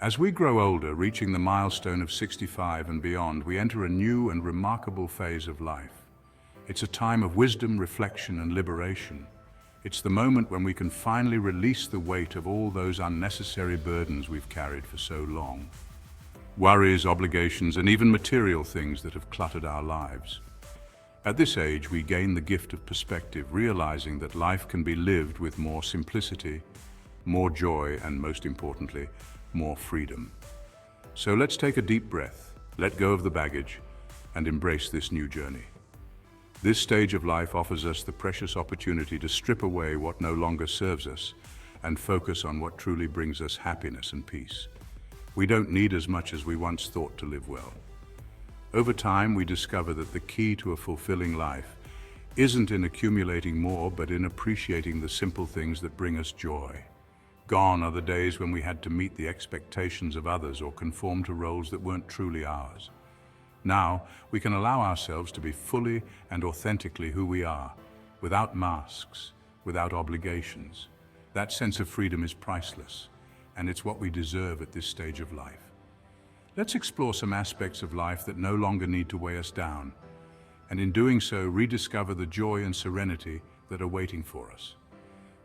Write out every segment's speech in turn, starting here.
As we grow older, reaching the milestone of 65 and beyond, we enter a new and remarkable phase of life. It's a time of wisdom, reflection, and liberation. It's the moment when we can finally release the weight of all those unnecessary burdens we've carried for so long. Worries, obligations, and even material things that have cluttered our lives. At this age, we gain the gift of perspective, realizing that life can be lived with more simplicity, more joy, and most importantly, more freedom. So let's take a deep breath, let go of the baggage, and embrace this new journey. This stage of life offers us the precious opportunity to strip away what no longer serves us and focus on what truly brings us happiness and peace. We don't need as much as we once thought to live well. Over time, we discover that the key to a fulfilling life isn't in accumulating more, but in appreciating the simple things that bring us joy. Gone are the days when we had to meet the expectations of others or conform to roles that weren't truly ours. Now, we can allow ourselves to be fully and authentically who we are, without masks, without obligations. That sense of freedom is priceless, and it's what we deserve at this stage of life. Let's explore some aspects of life that no longer need to weigh us down, and in doing so, rediscover the joy and serenity that are waiting for us.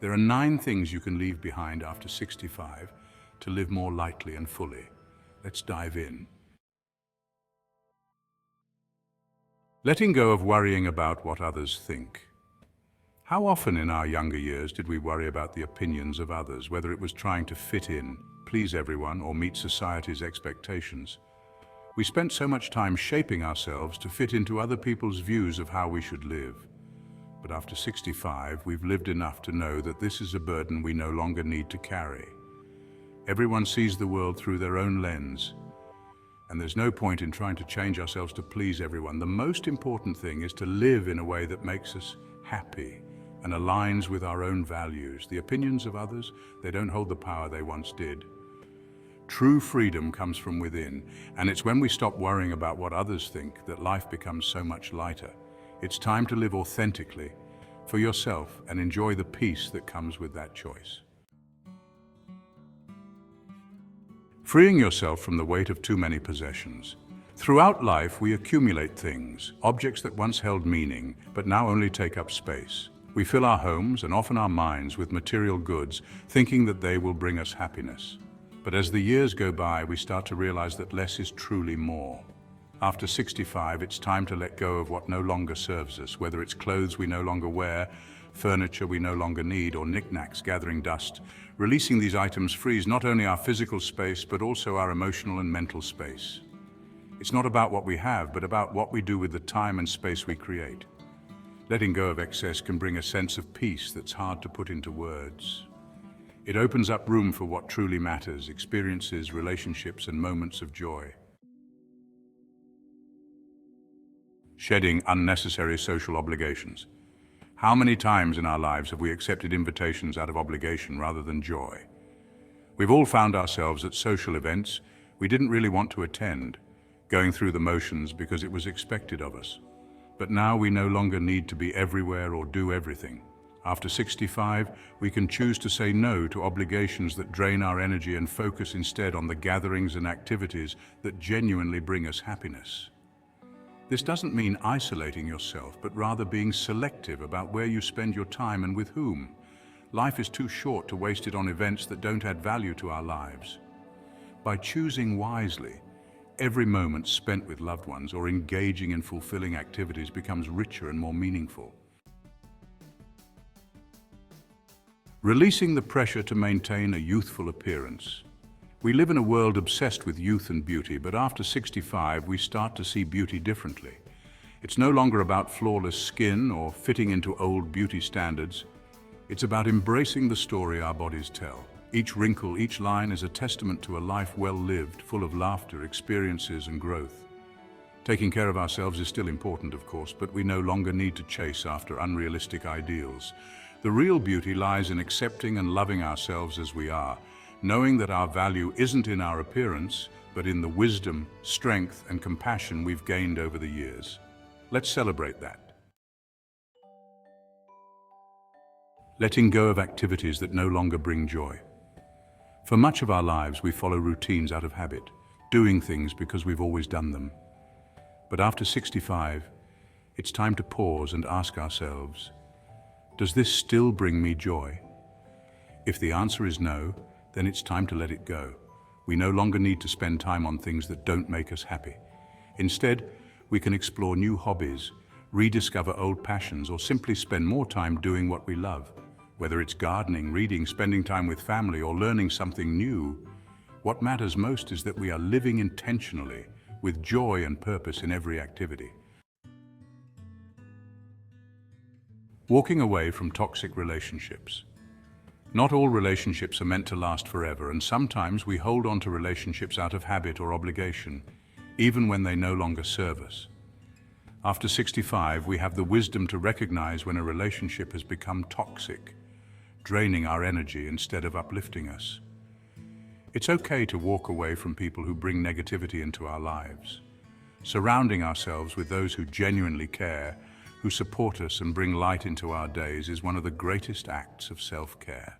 There are 9 things you can leave behind after 65 to live more lightly and fully. Let's dive in. Letting go of worrying about what others think. How often in our younger years did we worry about the opinions of others, whether it was trying to fit in, please everyone, or meet society's expectations? We spent so much time shaping ourselves to fit into other people's views of how we should live. But after 65, we've lived enough to know that this is a burden we no longer need to carry. Everyone sees the world through their own lens, and there's no point in trying to change ourselves to please everyone. The most important thing is to live in a way that makes us happy and aligns with our own values. The opinions of others, they don't hold the power they once did. True freedom comes from within, and it's when we stop worrying about what others think that life becomes so much lighter. It's time to live authentically for yourself and enjoy the peace that comes with that choice. Freeing yourself from the weight of too many possessions. Throughout life, we accumulate things, objects that once held meaning, but now only take up space. We fill our homes and often our minds with material goods, thinking that they will bring us happiness. But as the years go by, we start to realize that less is truly more. After 65, it's time to let go of what no longer serves us, whether it's clothes we no longer wear, furniture we no longer need, or knickknacks gathering dust. Releasing these items frees not only our physical space, but also our emotional and mental space. It's not about what we have, but about what we do with the time and space we create. Letting go of excess can bring a sense of peace that's hard to put into words. It opens up room for what truly matters, experiences, relationships, and moments of joy. Shedding unnecessary social obligations. How many times in our lives have we accepted invitations out of obligation rather than joy? We've all found ourselves at social events we didn't really want to attend, going through the motions because it was expected of us. But now we no longer need to be everywhere or do everything. After 65, we can choose to say no to obligations that drain our energy and focus instead on the gatherings and activities that genuinely bring us happiness. This doesn't mean isolating yourself, but rather being selective about where you spend your time and with whom. Life is too short to waste it on events that don't add value to our lives. By choosing wisely, every moment spent with loved ones or engaging in fulfilling activities becomes richer and more meaningful. Releasing the pressure to maintain a youthful appearance. We live in a world obsessed with youth and beauty, but after 65, we start to see beauty differently. It's no longer about flawless skin or fitting into old beauty standards. It's about embracing the story our bodies tell. Each wrinkle, each line is a testament to a life well lived, full of laughter, experiences, and growth. Taking care of ourselves is still important, of course, but we no longer need to chase after unrealistic ideals. The real beauty lies in accepting and loving ourselves as we are, knowing that our value isn't in our appearance, but in the wisdom, strength, and compassion we've gained over the years. Let's celebrate that. Letting go of activities that no longer bring joy. For much of our lives, we follow routines out of habit, doing things because we've always done them. But after 65, it's time to pause and ask ourselves, does this still bring me joy? If the answer is no, then it's time to let it go. We no longer need to spend time on things that don't make us happy. Instead, we can explore new hobbies, rediscover old passions, or simply spend more time doing what we love. Whether it's gardening, reading, spending time with family, or learning something new, what matters most is that we are living intentionally, with joy and purpose in every activity. Walking away from toxic relationships. Not all relationships are meant to last forever, and sometimes we hold on to relationships out of habit or obligation, even when they no longer serve us. After 65, we have the wisdom to recognize when a relationship has become toxic, draining our energy instead of uplifting us. It's okay to walk away from people who bring negativity into our lives. Surrounding ourselves with those who genuinely care, who support us and bring light into our days is one of the greatest acts of self-care.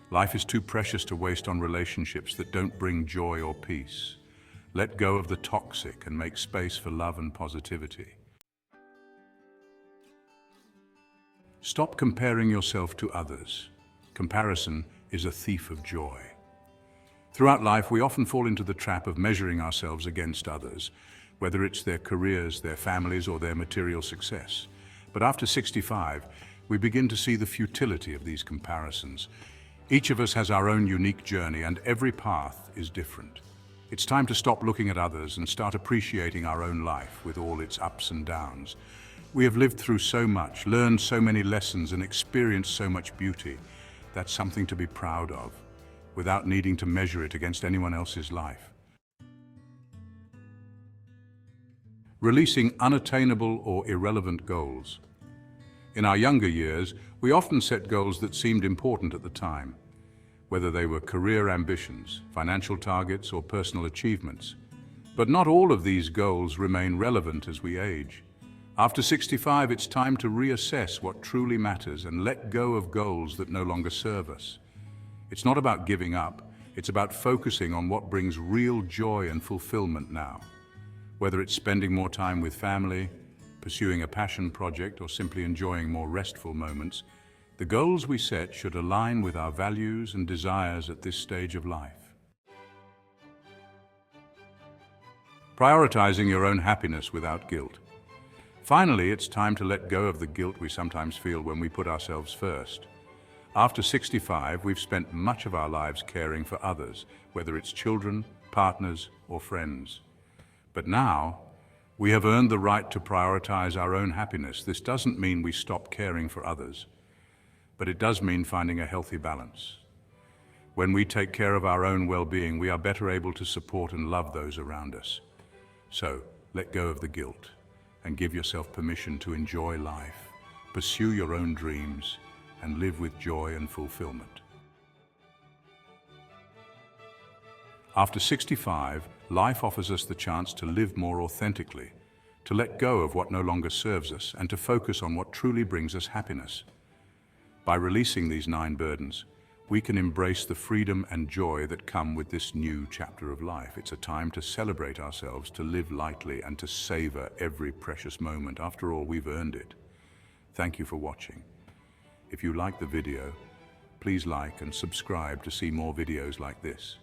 Life is too precious to waste on relationships that don't bring joy or peace. Let go of the toxic and make space for love and positivity. Stop comparing yourself to others. Comparison is a thief of joy. Throughout life, we often fall into the trap of measuring ourselves against others, whether it's their careers, their families, or their material success. But after 65, we begin to see the futility of these comparisons. Each of us has our own unique journey, and every path is different. It's time to stop looking at others and start appreciating our own life with all its ups and downs. We have lived through so much, learned so many lessons, and experienced so much beauty. That's something to be proud of, without needing to measure it against anyone else's life. Releasing unattainable or irrelevant goals. In our younger years, we often set goals that seemed important at the time, whether they were career ambitions, financial targets, or personal achievements. But not all of these goals remain relevant as we age. After 65, it's time to reassess what truly matters and let go of goals that no longer serve us. It's not about giving up, it's about focusing on what brings real joy and fulfillment now. Whether it's spending more time with family, pursuing a passion project, or simply enjoying more restful moments, the goals we set should align with our values and desires at this stage of life. Prioritizing your own happiness without guilt. Finally, it's time to let go of the guilt we sometimes feel when we put ourselves first. After 65, we've spent much of our lives caring for others, whether it's children, partners, or friends. But now, we have earned the right to prioritize our own happiness. This doesn't mean we stop caring for others, but it does mean finding a healthy balance. When we take care of our own well-being, we are better able to support and love those around us. So, let go of the guilt and give yourself permission to enjoy life, pursue your own dreams, and live with joy and fulfillment. After 65, life offers us the chance to live more authentically, to let go of what no longer serves us, and to focus on what truly brings us happiness. By releasing these 9 burdens, we can embrace the freedom and joy that come with this new chapter of life. It's a time to celebrate ourselves, to live lightly, and to savor every precious moment. After all, we've earned it. Thank you for watching. If you like the video, please like and subscribe to see more videos like this.